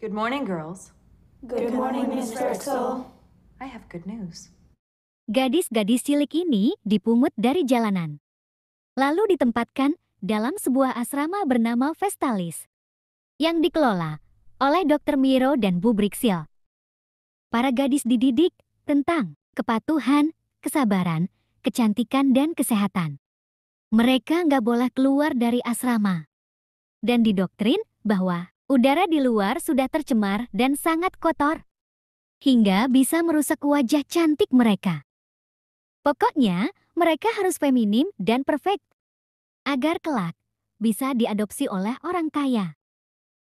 Good morning, girls. Good morning, Miss Drexel. I have good news. Gadis-gadis cilik ini dipungut dari jalanan, lalu ditempatkan dalam sebuah asrama bernama Vestalis, yang dikelola oleh Dr. Miro dan Bu Brixil. Para gadis dididik tentang kepatuhan, kesabaran, kecantikan, dan kesehatan. Mereka nggak boleh keluar dari asrama. Dan didoktrin bahwa udara di luar sudah tercemar dan sangat kotor, hingga bisa merusak wajah cantik mereka. Pokoknya, mereka harus feminim dan perfect, agar kelak bisa diadopsi oleh orang kaya.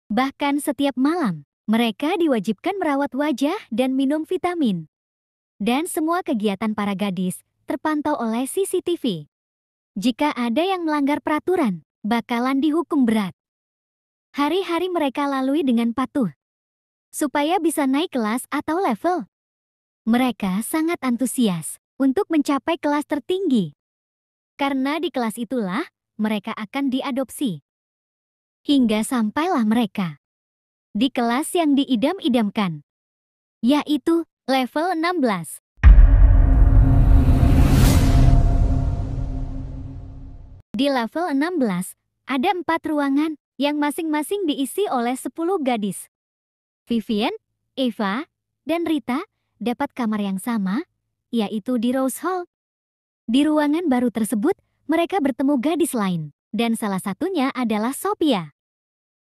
Bahkan setiap malam, mereka diwajibkan merawat wajah dan minum vitamin. Dan semua kegiatan para gadis terpantau oleh CCTV. Jika ada yang melanggar peraturan, bakalan dihukum berat. Hari-hari mereka lalui dengan patuh, supaya bisa naik kelas atau level. Mereka sangat antusias untuk mencapai kelas tertinggi. Karena di kelas itulah mereka akan diadopsi. Hingga sampailah mereka di kelas yang diidam-idamkan, yaitu level 16. Di level 16, ada 4 ruangan yang masing-masing diisi oleh 10 gadis. Vivian, Eva, dan Rita dapat kamar yang sama, yaitu di Rose Hall. Di ruangan baru tersebut, mereka bertemu gadis lain, dan salah satunya adalah Sophia,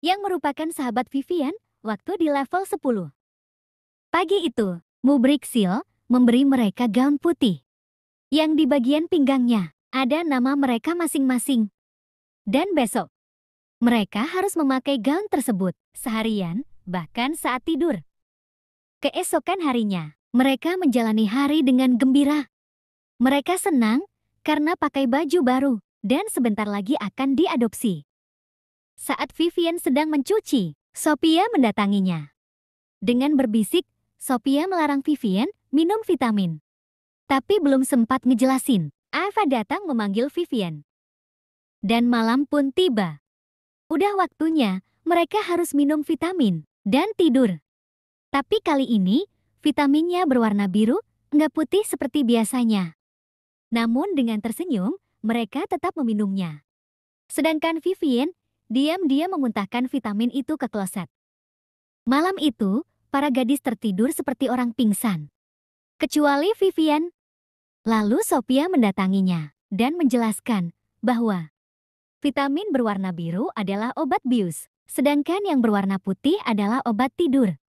yang merupakan sahabat Vivian waktu di level 10. Pagi itu, Bu Brixil memberi mereka gaun putih, yang di bagian pinggangnya ada nama mereka masing-masing. Dan besok, mereka harus memakai gaun tersebut seharian, bahkan saat tidur. Keesokan harinya, mereka menjalani hari dengan gembira. Mereka senang karena pakai baju baru dan sebentar lagi akan diadopsi. Saat Vivian sedang mencuci, Sophia mendatanginya. Dengan berbisik, Sophia melarang Vivian minum vitamin. Tapi belum sempat ngejelasin, Eva datang memanggil Vivian. Dan malam pun tiba. Udah waktunya mereka harus minum vitamin dan tidur. Tapi kali ini, vitaminnya berwarna biru, nggak putih seperti biasanya. Namun dengan tersenyum, mereka tetap meminumnya. Sedangkan Vivian diam-diam memuntahkan vitamin itu ke kloset. Malam itu, para gadis tertidur seperti orang pingsan. Kecuali Vivian. Lalu Sophia mendatanginya dan menjelaskan bahwa vitamin berwarna biru adalah obat bius, sedangkan yang berwarna putih adalah obat tidur.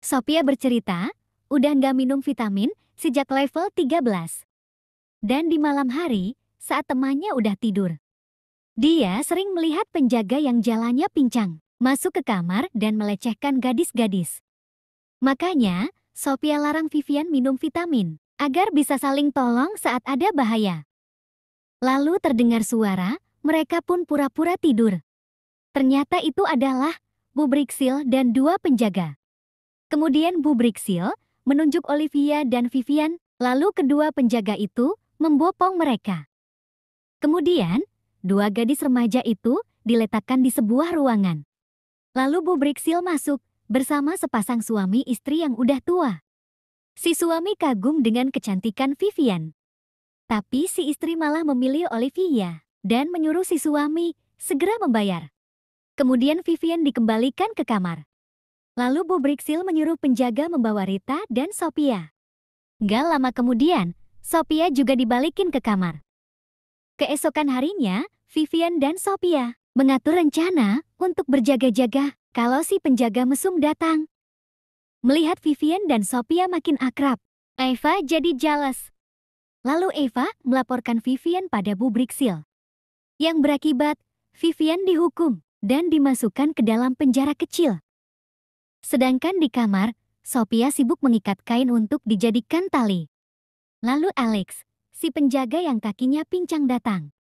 Sophia bercerita, udah nggak minum vitamin sejak level 13. Dan di malam hari, saat temannya udah tidur, dia sering melihat penjaga yang jalannya pincang masuk ke kamar dan melecehkan gadis-gadis. Makanya, Sophia larang Vivian minum vitamin agar bisa saling tolong saat ada bahaya. Lalu terdengar suara, mereka pun pura-pura tidur. Ternyata itu adalah Bu Brixil dan 2 penjaga. Kemudian Bu Brixil menunjuk Olivia dan Vivian, lalu kedua penjaga itu membopong mereka. Kemudian, 2 gadis remaja itu diletakkan di sebuah ruangan. Lalu Bu Brixil masuk bersama sepasang suami istri yang udah tua. Si suami kagum dengan kecantikan Vivian. Tapi si istri malah memilih Olivia dan menyuruh si suami segera membayar. Kemudian Vivian dikembalikan ke kamar. Lalu Bu Brixil menyuruh penjaga membawa Rita dan Sophia. Gak lama kemudian, Sophia juga dibalikin ke kamar. Keesokan harinya, Vivian dan Sophia mengatur rencana untuk berjaga-jaga kalau si penjaga mesum datang. Melihat Vivian dan Sophia makin akrab, Eva jadi jealous. Lalu Eva melaporkan Vivian pada Bu Brixil, yang berakibat Vivian dihukum dan dimasukkan ke dalam penjara kecil. Sedangkan di kamar, Sophia sibuk mengikat kain untuk dijadikan tali. Lalu Alex, si penjaga yang kakinya pincang datang.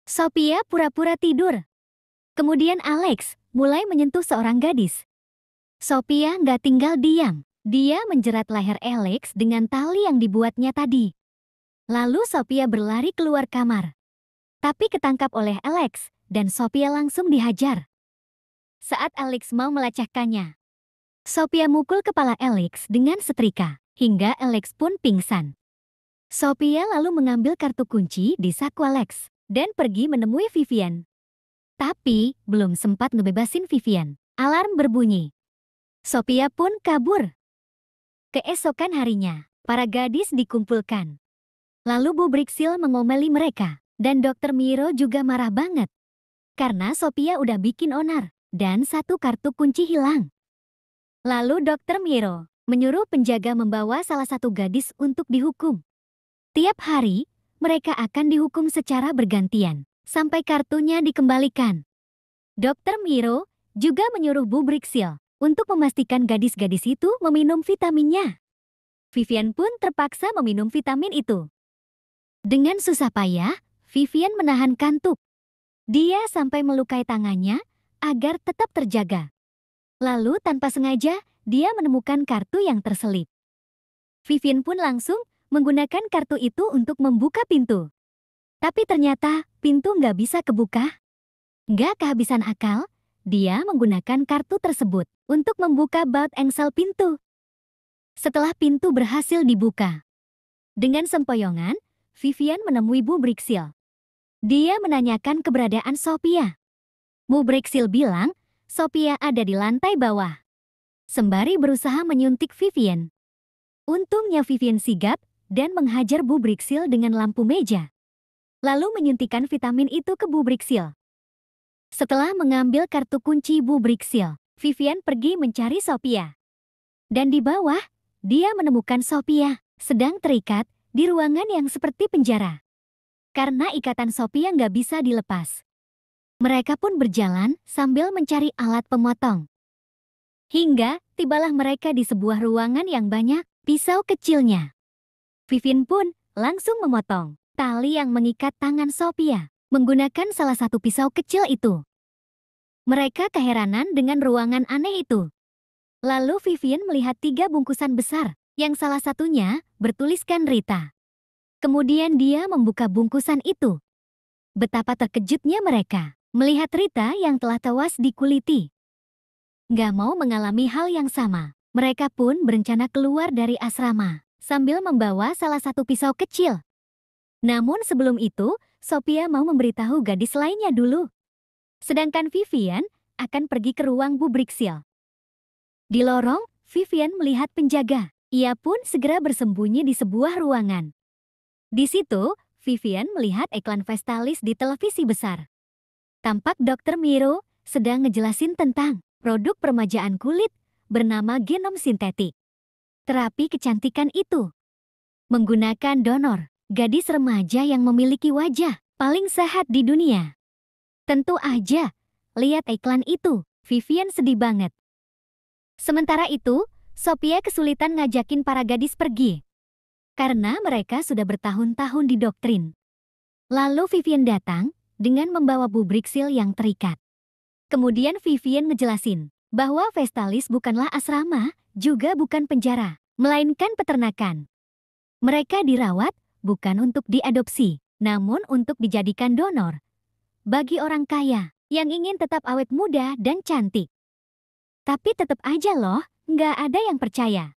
Sophia pura-pura tidur. Kemudian Alex mulai menyentuh seorang gadis. Sophia nggak tinggal diam. Dia menjerat leher Alex dengan tali yang dibuatnya tadi. Lalu Sophia berlari keluar kamar. Tapi ketangkap oleh Alex dan Sophia langsung dihajar. Saat Alex mau melecehkannya, Sophia mukul kepala Alex dengan setrika, hingga Alex pun pingsan. Sophia lalu mengambil kartu kunci di saku Alex, dan pergi menemui Vivian. Tapi, belum sempat ngebebasin Vivian, alarm berbunyi. Sophia pun kabur. Keesokan harinya, para gadis dikumpulkan. Lalu Bu Brixil mengomeli mereka, dan Dr. Miro juga marah banget. Karena Sophia udah bikin onar, dan satu kartu kunci hilang. Lalu Dr. Miro menyuruh penjaga membawa salah satu gadis untuk dihukum. Tiap hari, mereka akan dihukum secara bergantian, sampai kartunya dikembalikan. Dr. Miro juga menyuruh Bu Brixil untuk memastikan gadis-gadis itu meminum vitaminnya. Vivian pun terpaksa meminum vitamin itu. Dengan susah payah, Vivian menahan kantuk. Dia sampai melukai tangannya agar tetap terjaga. Lalu tanpa sengaja, dia menemukan kartu yang terselip. Vivian pun langsung menggunakan kartu itu untuk membuka pintu. Tapi ternyata pintu nggak bisa kebuka. Nggak kehabisan akal, dia menggunakan kartu tersebut untuk membuka baut engsel pintu. Setelah pintu berhasil dibuka, dengan sempoyongan, Vivian menemui Bu Brixil. Dia menanyakan keberadaan Sophia. Bu Brixil bilang Sophia ada di lantai bawah. Sembari berusaha menyuntik Vivian. Untungnya Vivian sigap dan menghajar Bu Brixil dengan lampu meja. Lalu menyuntikkan vitamin itu ke Bu Brixil. Setelah mengambil kartu kunci Bu Brixil, Vivian pergi mencari Sophia. Dan di bawah, dia menemukan Sophia sedang terikat di ruangan yang seperti penjara. Karena ikatan Sophia nggak bisa dilepas. Mereka pun berjalan sambil mencari alat pemotong. Hingga tibalah mereka di sebuah ruangan yang banyak pisau kecilnya. Vivian pun langsung memotong tali yang mengikat tangan Sophia menggunakan salah satu pisau kecil itu. Mereka keheranan dengan ruangan aneh itu. Lalu Vivian melihat 3 bungkusan besar yang salah satunya bertuliskan Rita. Kemudian dia membuka bungkusan itu. Betapa terkejutnya mereka melihat Rita yang telah tewas dikuliti. Gak mau mengalami hal yang sama, mereka pun berencana keluar dari asrama sambil membawa salah satu pisau kecil. Namun sebelum itu, Sophia mau memberitahu gadis lainnya dulu. Sedangkan Vivian akan pergi ke ruang Bu Brixil. Di lorong, Vivian melihat penjaga. Ia pun segera bersembunyi di sebuah ruangan. Di situ, Vivian melihat iklan Vestalis di televisi besar. Tampak Dr. Miro sedang ngejelasin tentang produk peremajaan kulit bernama genom sintetik. Terapi kecantikan itu menggunakan donor, gadis remaja yang memiliki wajah paling sehat di dunia. Tentu aja, lihat iklan itu, Vivian sedih banget. Sementara itu, Sophia kesulitan ngajakin para gadis pergi. Karena mereka sudah bertahun-tahun didoktrin. Lalu Vivian datang dengan membawa Bu Brixil yang terikat. Kemudian Vivian ngejelasin bahwa Vestalis bukanlah asrama, juga bukan penjara, melainkan peternakan. Mereka dirawat bukan untuk diadopsi, namun untuk dijadikan donor. Bagi orang kaya yang ingin tetap awet muda dan cantik. Tapi tetap aja loh, nggak ada yang percaya.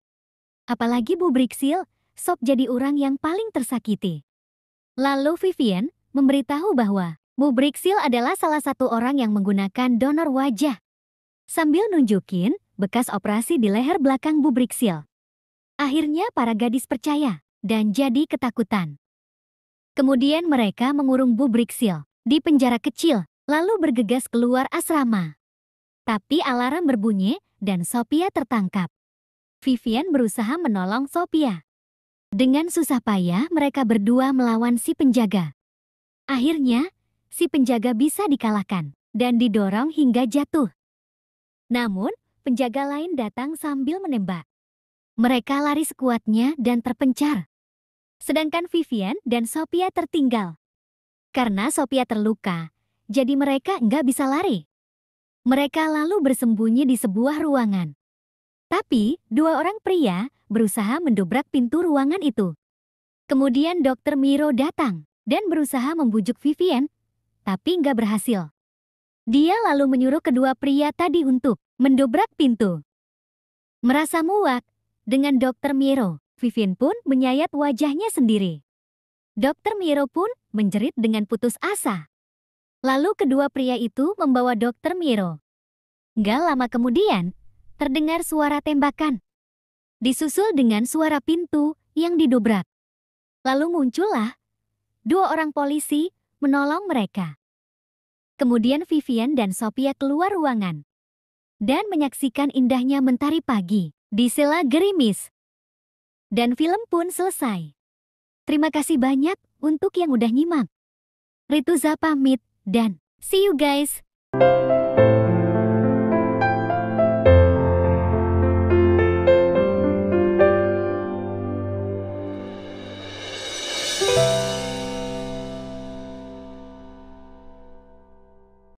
Apalagi Bu Brixil, sok jadi orang yang paling tersakiti. Lalu Vivian memberitahu bahwa Bu Brixil adalah salah satu orang yang menggunakan donor wajah. Sambil nunjukin bekas operasi di leher belakang Bu Brixil. Akhirnya para gadis percaya dan jadi ketakutan. Kemudian mereka mengurung Bu Brixil di penjara kecil, lalu bergegas keluar asrama. Tapi alarm berbunyi dan Sophia tertangkap. Vivian berusaha menolong Sophia. Dengan susah payah mereka berdua melawan si penjaga. Akhirnya, si penjaga bisa dikalahkan dan didorong hingga jatuh. Namun, penjaga lain datang sambil menembak. Mereka lari sekuatnya dan terpencar. Sedangkan Vivian dan Sophia tertinggal. Karena Sophia terluka, jadi mereka nggak bisa lari. Mereka lalu bersembunyi di sebuah ruangan. Tapi, 2 orang pria berusaha mendobrak pintu ruangan itu. Kemudian Dr. Miro datang dan berusaha membujuk Vivian, tapi nggak berhasil. Dia lalu menyuruh kedua pria tadi untuk mendobrak pintu. Merasa muak dengan Dokter Miro, Vivian pun menyayat wajahnya sendiri. Dokter Miro pun menjerit dengan putus asa. Lalu kedua pria itu membawa Dokter Miro. Gak lama kemudian, terdengar suara tembakan. Disusul dengan suara pintu yang didobrak. Lalu muncullah dua orang polisi menolong mereka. Kemudian Vivian dan Sophia keluar ruangan dan menyaksikan indahnya mentari pagi di Sela Gerimis. Dan film pun selesai. Terima kasih banyak untuk yang udah nyimak. Rituza pamit dan see you guys.